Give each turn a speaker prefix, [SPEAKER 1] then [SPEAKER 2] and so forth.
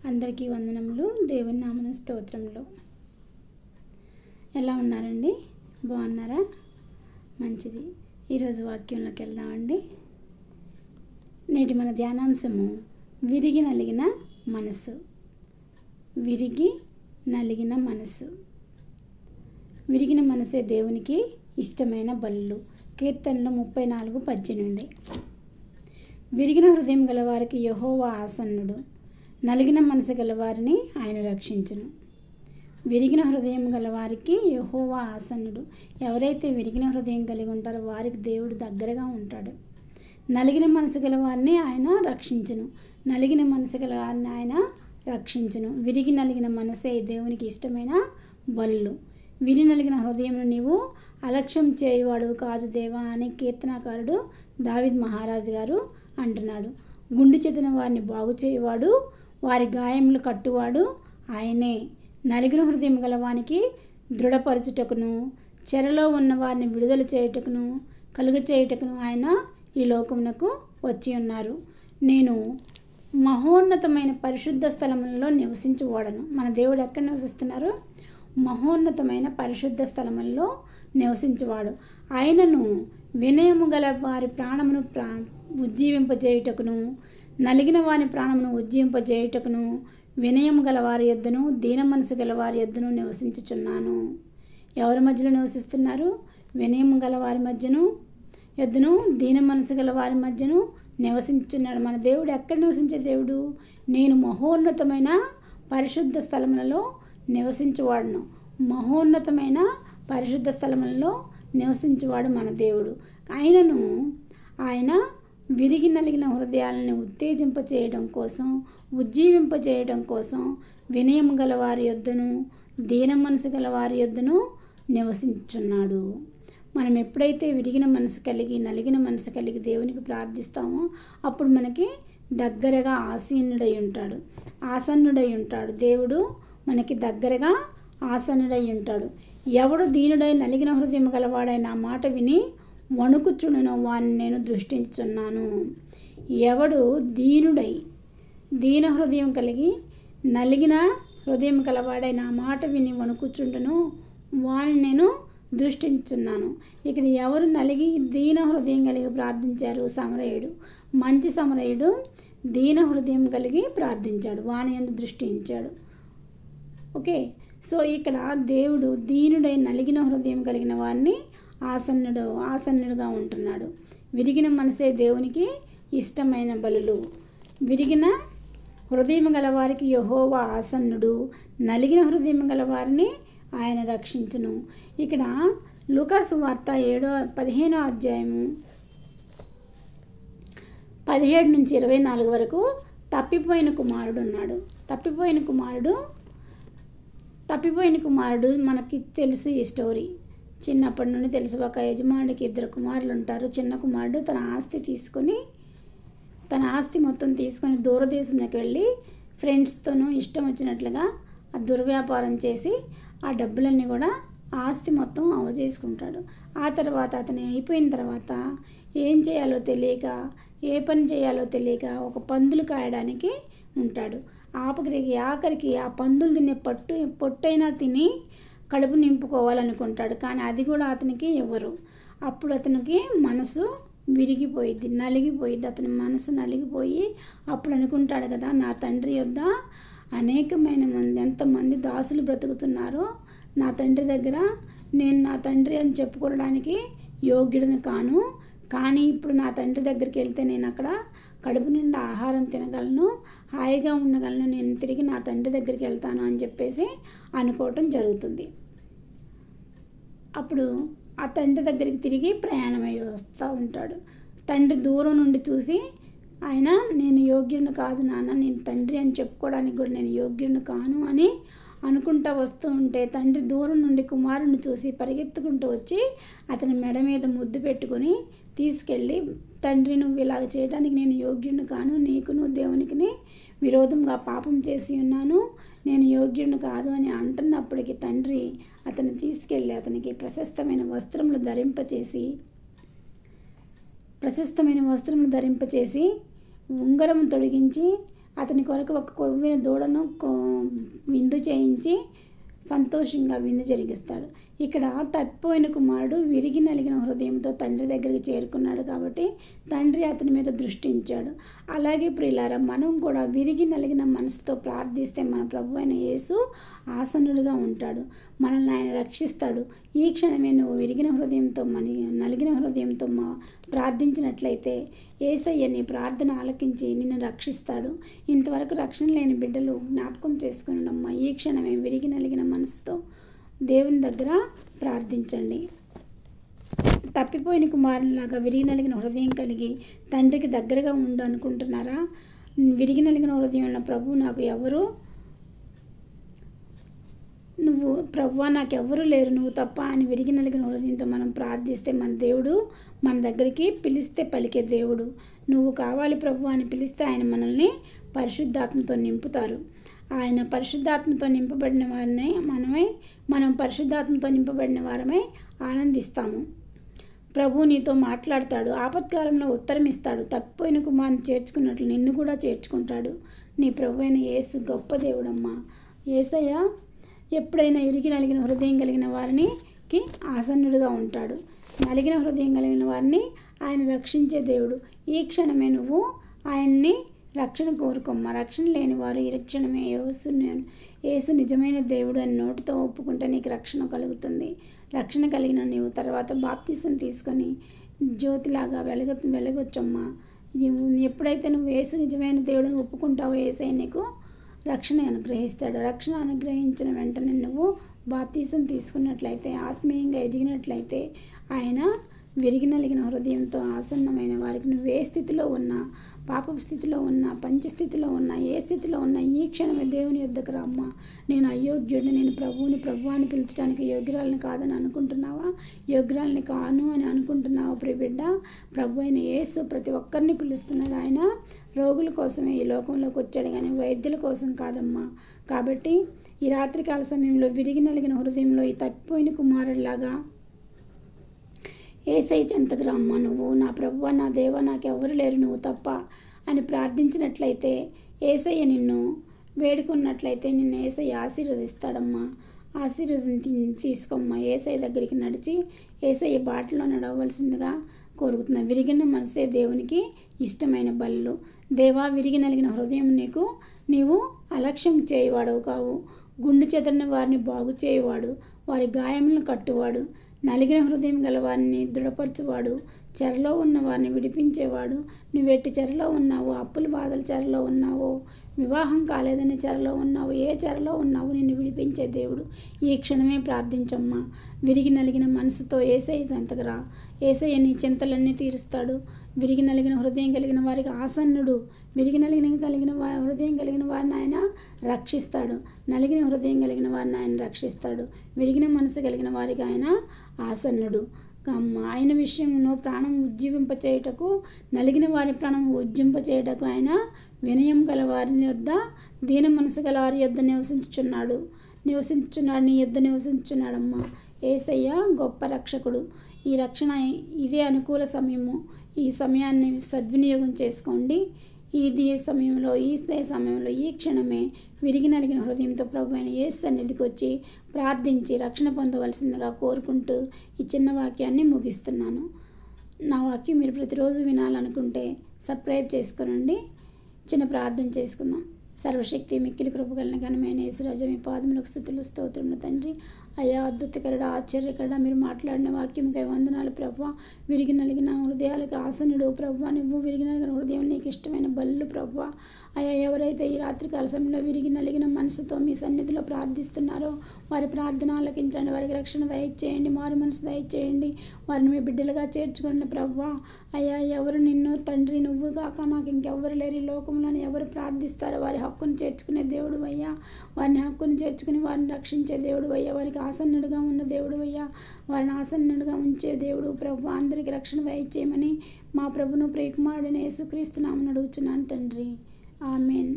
[SPEAKER 1] అందరికీ వందనములు. దేవుని నామన స్తోత్రములు. ఎలా ఉన్నారండి? బాగున్నారా? మంచిది. ఈరోజు వాక్యంలోకి వెళ్దామండి. నేటి మన ధ్యానాంశము విరిగి నలిగిన మనసు. విరిగి నలిగిన మనసు. విరిగిన మనసే దేవునికి ఇష్టమైన బలులు. కీర్తనలు 34:18. విరిగిన హృదయం గలవారికి యెహోవా ఆసన్నుడు, నలిగిన మనసు గలవారిని ఆయన రక్షించును. విరిగిన హృదయం గలవారికి యెహోవా ఆసన్నుడు. ఎవరైతే విరిగిన హృదయం కలిగి ఉంటారో వారికి దేవుడు దగ్గరగా ఉంటాడు. నలిగిన మనసు గలవారిని ఆయన రక్షించును. నలిగిన మనసు గలవారిని ఆయన రక్షించును. విరిగి నలిగిన మనసే దేవునికి ఇష్టమైన బలులు. విరి నలిగిన హృదయం నీవు అలక్ష్యం చేయువాడు కాదు దేవా అని కీర్తనాకారుడు దావీద్ మహారాజు గారు అంటున్నాడు. గుండె చెదిన వారిని బాగు చేయువాడు, వారి గాయములు కట్టువాడు ఆయనే. నలిగిన హృదయం గలవానికి దృఢపరచుటకును, చెరలో ఉన్న వారిని విడుదల చేయుటకును కలుగ చేయుటకును ఆయన ఈ లోకమునకు వచ్చి ఉన్నారు. నేను మహోన్నతమైన పరిశుద్ధ స్థలములలో నివసించువాడను. మన దేవుడు ఎక్కడ నివసిస్తున్నారు? మహోన్నతమైన పరిశుద్ధ స్థలములలో నివసించువాడు. ఆయనను వినయము గల వారి ప్రాణమును ఉజ్జీవింపజేయుటకును, నలిగిన వారి ప్రాణమును ఉజ్జీవింపజేయుటకును వినయము గల వారి యొద్దను దీన మనసు గల వారి యొద్దను నివసించుచున్నాను. ఎవరి మధ్యలో నివసిస్తున్నారు? వినయము గల వారి మధ్యను యొద్దను దీన మనసు గల వారి మధ్యను నివసించున్నాడు. మన దేవుడు ఎక్కడ నివసించే దేవుడు? నేను మహోన్నతమైన పరిశుద్ధ స్థలములలో నివసించువాడును. మహోన్నతమైన పరిశుద్ధ స్థలములలో నివసించువాడు మన దేవుడు. ఆయన విరిగి నలిగిన హృదయాలను ఉత్తేజింపచేయడం కోసం, ఉజ్జీవింపచేయడం కోసం వినయం గల వారి యొద్దను దీన మనసు గల వారి యొద్దను నివసించున్నాడు. మనం ఎప్పుడైతే విరిగిన మనసు కలిగి నలిగిన మనసు కలిగి దేవునికి ప్రార్థిస్తామో అప్పుడు మనకి దగ్గరగా ఆసన్నుడై ఉంటాడు. దేవుడు మనకి దగ్గరగా ఆసన్నుడై ఉంటాడు. ఎవడు దీనుడై నలిగిన హృదయం గలవాడై నా మాట విని వణుకుచుండునో వాని నేను దృష్టించుచున్నాను. ఎవడు దీనుడై దీన హృదయం కలిగి నలిగిన హృదయం గలవాడై నా మాట విని వణుకుచుండునో వాని నేను దృష్టించున్నాను. ఇక్కడ ఎవరు నలిగి దీన హృదయం కలిగి ప్రార్థించారు? సమరయుడు. మంచి సమరయుడు దీన హృదయం కలిగి ప్రార్థించాడు, వాని యందు దృష్టించాడు. ఓకే, సో ఇక్కడ దేవుడు దీనుడై నలిగిన హృదయం కలిగిన వారిని ఆసన్నుడుగా ఉంటున్నాడు. విరిగిన మనసే దేవునికి ఇష్టమైన బలులు. విరిగిన హృదయం గలవారికి యెహోవా ఆసన్నుడు, నలిగిన హృదయం గలవారిని ఆయన రక్షించును. ఇక్కడ లూకాసు వార్త 15వ అధ్యాయము 17 నుంచి 24 వరకు తప్పిపోయిన కుమారుడు ఉన్నాడు. తప్పిపోయిన కుమారుడు మనకి తెలుసు ఈ స్టోరీ. చిన్నప్పటి నుండి తెలుసు. ఒక యజమానుడికి 2 కుమారులు ఉంటారు. చిన్న కుమారుడు తన ఆస్తి మొత్తం తీసుకొని దూరదేశంలోకి వెళ్ళి ఫ్రెండ్స్తోనూ ఇష్టం వచ్చినట్లుగా ఆ దుర్వ్యాపారం చేసి ఆ డబ్బులన్నీ కూడా ఆస్తి మొత్తం అవజేసుకుంటాడు. ఆ తర్వాత అతను అయిపోయిన తర్వాత ఏం చేయాలో తెలియక, ఏ పని చేయాలో తెలియక ఒక పందులు కాయడానికి ఉంటాడు. ఆఖరికి ఆ పందులు తినే పొట్టైనా తిని కడుపు నింపుకోవాలనుకుంటాడు. కానీ అది కూడా అతనికి ఇవ్వరు. అప్పుడు అతనికి మనసు విరిగిపోయిద్ది, నలిగిపోయిద్ది. అతని మనసు నలిగిపోయి అప్పుడు అనుకుంటాడు కదా, నా తండ్రి యొద్ద అనేకమైన మంది ఎంతమంది దాసులు బ్రతుకుతున్నారో నా తండ్రి దగ్గర నేను నా తండ్రి అని చెప్పుకోవడానికి యోగ్యుడిని కాను. కానీ ఇప్పుడు నా తండ్రి దగ్గరికి వెళ్తే నేను అక్కడ కడుపు నిండా ఆహారం తినగలను, హాయిగా ఉండగలను, నేను తిరిగి నా తండ్రి దగ్గరికి వెళ్తాను అని చెప్పేసి అనుకోవటం జరుగుతుంది. అప్పుడు ఆ తండ్రి దగ్గరికి తిరిగి ప్రయాణమై వస్తూ ఉంటాడు. తండ్రి దూరం నుండి చూసి ఆయన నేను యోగ్యుడిని కాదు నాన్న, నేను తండ్రి అని చెప్పుకోవడానికి కూడా నేను యోగ్యుడిని కాను అని అనుకుంటూ వస్తూ ఉంటే తండ్రి దూరం నుండి కుమారుని చూసి పరిగెత్తుకుంటూ వచ్చి అతని మెడ మీద ముద్దు పెట్టుకొని తీసుకెళ్ళి, తండ్రి నువ్వు ఇలాగ చేయడానికి నేను యోగ్యుడిని కాను, నీకును దేవునికి విరోధంగా పాపం చేసి ఉన్నాను, నేను యోగ్యుడిని కాదు అని అంటున్నప్పటికీ తండ్రి అతన్ని తీసుకెళ్ళి అతనికి ప్రశస్తమైన వస్త్రములు ధరింపచేసి ఉంగరం తొడిగించి అతని కొరకు ఒక కొవ్విన దూడను విందు చేయించి సంతోషంగా విందు జరిగిస్తాడు. ఇక్కడ తప్పిపోయిన కుమారుడు విరిగి నలిగిన హృదయంతో తండ్రి దగ్గరికి చేరుకున్నాడు కాబట్టి తండ్రి అతని మీద దృష్టి ఉంచాడు. అలాగే ప్రియులారా, మనం కూడా విరిగి నలిగిన మనసుతో ప్రార్థిస్తే మన ప్రభు అయిన యేసు ఆసన్నుడిగా ఉంటాడు. మనల్ని ఆయన రక్షిస్తాడు. ఈ క్షణమే నువ్వు విరిగిన హృదయంతో నలిగిన హృదయంతో ప్రార్థించినట్లయితే యేసయ్య నీ ప్రార్థన ఆలకించి నిన్ను రక్షిస్తాడు. ఇంతవరకు రక్షణ లేని బిడ్డలు జ్ఞాపకం చేసుకున్నాడమ్మా. ఈ క్షణమే విరిగి నలిగిన మనసుతో దేవుని దగ్గర ప్రార్థించండి. తప్పిపోయిన కుమారునిలాగా విరిగి నలిగిన హృదయం కలిగి తండ్రికి దగ్గరగా ఉండు అనుకుంటున్నారా? విరిగి నలిగిన హృదయం ఉన్న ప్రభు నాకు ఎవరు, నువ్వు ప్రభువా నాకెవ్వరూ లేరు నువ్వు తప్ప అని విరిగి నలిగిన హృదయంతో మనం ప్రార్థిస్తే మన దేవుడు మన దగ్గరికి పిలిస్తే పలికే దేవుడు. నువ్వు కావాలి ప్రభు అని పిలిస్తే ఆయన మనల్ని పరిశుద్ధాత్మతో నింపుతారు. ఆయన పరిశుద్ధాత్మతో నింపబడిన వారిని మనం పరిశుద్ధాత్మతో నింపబడిన వారమై ఆనందిస్తాము. ప్రభు నీతో మాట్లాడతాడు. ఆపత్కాలంలో ఉత్తరం ఇస్తాడు. తప్పిపోయిన కుమారుని చేర్చుకున్నట్లు నిన్ను కూడా చేర్చుకుంటాడు. నీ ప్రభు అయిన యేసు గొప్ప దేవుడమ్మా. యేసయ్య ఎప్పుడైనా విరిగి నలిగిన హృదయం కలిగిన వారికి ఆసన్నుడిగా ఉంటాడు. నలిగిన హృదయం కలిగిన వారిని ఆయన రక్షించే దేవుడు. ఈ క్షణమే నువ్వు ఆయన్ని రక్షణ కోరుకోమ్మా. రక్షణ లేని వారు ఈ క్షణమే యేసు నిజమైన దేవుడు అని నోటితో ఒప్పుకుంటే నీకు రక్షణ కలుగుతుంది. రక్షణ కలిగిన నీవు తర్వాత బాప్తిసం తీసుకొని జ్యోతిలాగా వెలగొచ్చమ్మా. ఎప్పుడైతే నువ్వు యేసు నిజమైన దేవుడిని ఒప్పుకుంటావో యేసయ్య నీకు రక్షణ అనుగ్రహిస్తాడు. రక్షణ అనుగ్రహించిన వెంటనే నువ్వు బాప్తిసం తీసుకున్నట్లయితే, ఆత్మీయంగా ఎదిగినట్లయితే ఆయన విరిగి నలిగిన హృదయంతో ఆసన్నమైన వారికి నువ్వు ఏ స్థితిలో ఉన్నా, పాపపు స్థితిలో ఉన్నా, పంచస్థితిలో ఉన్నా, ఏ స్థితిలో ఉన్నా ఈ క్షణమే దేవుని యొద్దకు రమ్మా. నేను అయోగ్యుడిని, నేను ప్రభువుని పిలిచడానికి యోగ్యురాలని కాదని అనుకుంటున్నావా? యోగ్యురాలని కాను అని అనుకుంటున్నావా? ప్రియబిడ్డ, ప్రభు అయిన యేసు ప్రతి ఒక్కరిని పిలుస్తున్నాడు. ఆయన రోగుల కోసమే ఈ లోకంలోకి వచ్చాడు కానీ వైద్యుల కోసం కాదమ్మా. కాబట్టి ఈ రాత్రికాల సమయంలో విరిగి నలిగిన హృదయంలో ఈ తప్పిపోయిన కుమారుడిలాగా యేసయ్య చెంతకు రమ్మ. నువ్వు నా ప్రభువా నా దేవా నాకెవ్వరు లేరు నువ్వు తప్ప అని ప్రార్థించినట్లయితే, యేసయ్య నిన్ను వేడుకున్నట్లయితే నిన్ను యేసయ్య ఆశీర్వదిస్తాడమ్మా. తీసుకోమ్మా. యేసయ్య దగ్గరికి నడిచి యేసయ్య బాటలో నడవలసిందిగా కోరుకుతున్నాను. విరిగిన మనసే దేవునికి ఇష్టమైన బలులు. దేవా, విరిగి నలిగిన హృదయం నీవు అలక్ష్యం చేయవాడవు కావు. గుండు చెదరిన వారిని బాగు చేయవాడు, వారి గాయములను కట్టువాడు, నలిగిన హృదయం గల వారిని దృఢపరచువాడు, చెరలో ఉన్న వారిని విడిపించేవాడు. నువ్వెట్టి చెరలో ఉన్నావో, అప్పుల బాధల చెరలో ఉన్నావో, వివాహం కాలేదని చెరలో ఉన్నావు, ఏ చెరలో ఉన్నావో నిన్ను విడిపించే దేవుడు. ఈ క్షణమే ప్రార్థించమ్మా. విరిగి నలిగిన మనసుతో యేసయ్య సంతకు రా. యేసయ్య నీ చింతలన్నీ తీరుస్తాడు. విరిగి నలిగిన హృదయం కలిగిన వారికి ఆసన్నుడు. విరిగి కలిగిన హృదయం కలిగిన వారిని ఆయన రక్షిస్తాడు. నలిగిన హృదయం కలిగిన వారిని ఆయన రక్షిస్తాడు. విరిగిన మనసు కలిగిన వారికి ఆయన ఆసన్నుడు. ఆయన విషయంలో ప్రాణం ఉజ్జీవింపచేయుటకు, నలిగిన వారి ప్రాణం ఉజ్జింపచేయుటకు ఆయన వినయం గల వారి యొద్ద, దీన మనసు గల వారి యొద్ద నివసించుచున్నాడు. నీ యొద్ద నివసించుచున్నాడమ్మా. యేసయ్య గొప్ప రక్షకుడు. ఈ రక్షణ ఇదే అనుకూల సమయము. ఈ సమయాన్ని సద్వినియోగం చేసుకోండి. ఈ సమయంలో ఈ క్షణమే విరిగి నలిగిన హృదయంతో ప్రభు అయిన యేసు సన్నిధికి వచ్చి ప్రార్థించి రక్షణ పొందవలసిందిగా కోరుకుంటూ ఈ చిన్న వాక్యాన్ని ముగిస్తున్నాను. నా వాక్యం మీరు ప్రతిరోజు వినాలనుకుంటే సబ్స్క్రైబ్ చేసుకోనండి. చిన్న ప్రార్థన చేసుకుందాం. సర్వశక్తి మిక్కిలి కృపగలన ఘనమైన యేసురాజు, మీ పాదములకు స్తుతులు స్తోత్రములు తండ్రి. అయ్యా, అద్భుతకరుడ, ఆశ్చర్యకరుడ, మీరు మాట్లాడిన వాక్యంకై వందనాలు ప్రభువా. విరిగి నలిగిన హృదయాలకు ఆసనుడు ప్రభువా. నువ్వు విరిగి నలిగిన హృదయం నీకు ఇష్టమైన బల్లు ప్రభువా. అయ్యా, ఎవరైతే ఈ రాత్రికాల సమయంలో విరిగి నలిగిన మనసుతో మీ సన్నిధిలో ప్రార్థిస్తున్నారో వారి ప్రార్థన ఆలకించండి. వారికి రక్షణ దయచేయండి, మారు మనసు దయచేయండి. వారిని మీ బిడ్డలుగా చేర్చుకోండి ప్రభువా. అయ్యా, ఎవరు నిన్ను తండ్రి నువ్వు కాక నాకు ఇంకెవ్వరు లేరు ఈ లోకంలోని ఎవరు ప్రార్థిస్తారో వారి హక్కును చేర్చుకునే దేవుడు అయ్యా. వారిని హక్కును చేర్చుకుని వారిని రక్షించే దేవుడు అయ్యా. వారికి ఆసన్నుడుగా ఉన్న దేవుడు అయ్యా. వారిని ఆసన్నుడుగా ఉంచే దేవుడు ప్రభు. అందరికీ రక్షణ దయచేయమని మా ప్రభును ప్రియకుమారుడైన యేసుక్రీస్తు నామమున అడుగుచున్నాను తండ్రి. ఆమెన్.